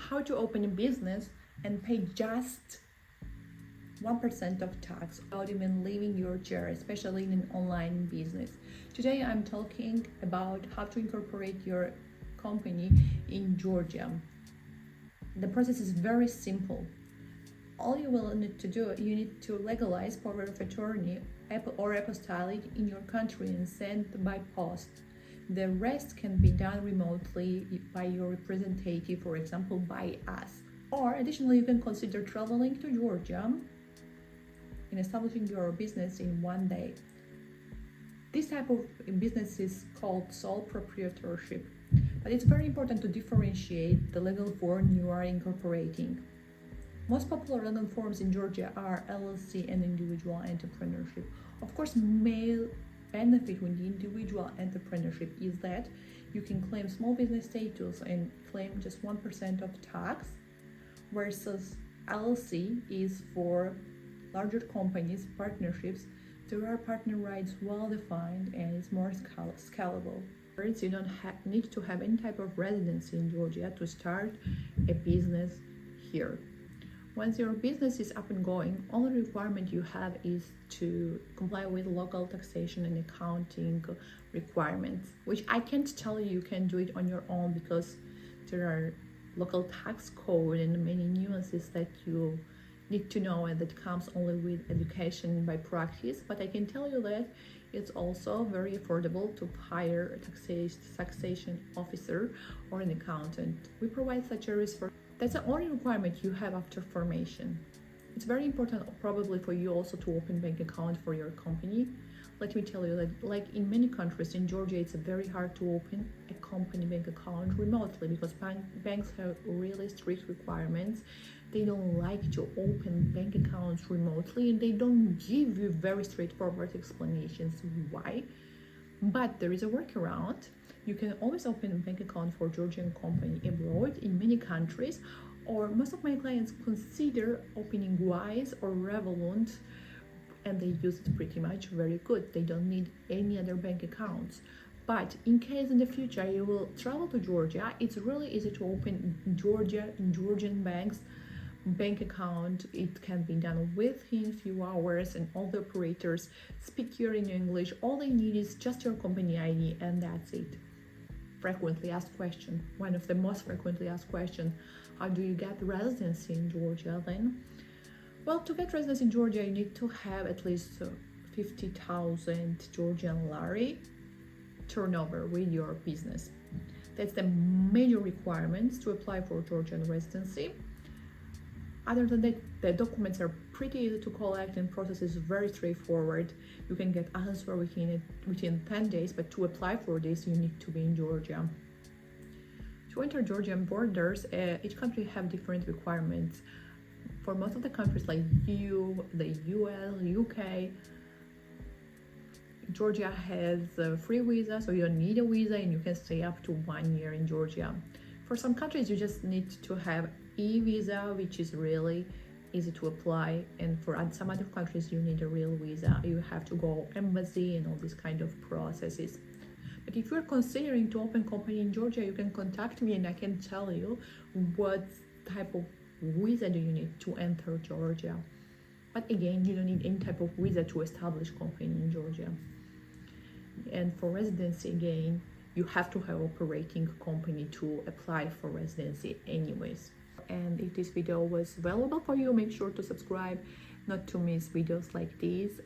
how to open a business and pay just 1% of tax without even leaving your chair, especially in an online business. Today I'm talking about how to incorporate your company in Georgia. The process is very simple. All you will need to do, you need to legalize power of attorney or apostolic in your country and send by post. The rest can be done remotely by your representative, for example, by us. Or additionally, you can consider traveling to Georgia and establishing your business in one day. This type of business is called sole proprietorship, but it's very important to differentiate the legal form you are incorporating. Most popular legal forms in Georgia are LLC and individual entrepreneurship. Of course, main benefit with the individual entrepreneurship is that you can claim small business status and claim just 1% of tax, versus LLC is for larger companies, partnerships. There are partner rights well defined and it's more scalable. You don't need to have any type of residency in Georgia to start a business here. Once your business is up and going, only requirement you have is to comply with local taxation and accounting requirements, which I can't tell you can do it on your own because there are local tax code and many nuances that you need to know, and that comes only with education by practice. But I can tell you that it's also very affordable to hire a taxation officer or an accountant. We provide such service for. That's the only requirement you have after formation. It's very important probably for you also to open bank account for your company. Let me tell you that like in many countries, in Georgia it's very hard to open a company bank account remotely because banks have really strict requirements. They don't like to open bank accounts remotely and they don't give you very straightforward explanations why. But there is a workaround. You can always open a bank account for Georgian company abroad in many countries, or most of my clients consider opening Wise or Revolut and they use it pretty much very good. They don't need any other bank accounts. But in case in the future you will travel to Georgia, it's really easy to open Georgian bank account. It can be done within a few hours and all the operators speak your in English. All they need is just your company ID and that's it. Frequently asked question, one of the most frequently asked questions, how do you get residency in Georgia then? Well, to get residency in Georgia, you need to have at least 50,000 Georgian lari turnover with your business. That's the major requirements to apply for Georgian residency. Other than that, the documents are pretty easy to collect and process is very straightforward. You can get answer within 10 days, but to apply for this, you need to be in Georgia. To enter Georgian borders, each country have different requirements. For most of the countries like EU, the US, UK, Georgia has a free visa, so you don't need a visa and you can stay up to 1 year in Georgia. For some countries, you just need to have e-visa, which is really easy to apply, and for some other countries you need a real visa. You have to go embassy and all these kind of processes. But if you're considering to open company in Georgia, you can contact me and I can tell you what type of visa do you need to enter Georgia. But again, you don't need any type of visa to establish company in Georgia. And for residency, again, you have to have operating company to apply for residency anyways. And if this video was valuable for you, make sure to subscribe not to miss videos like these.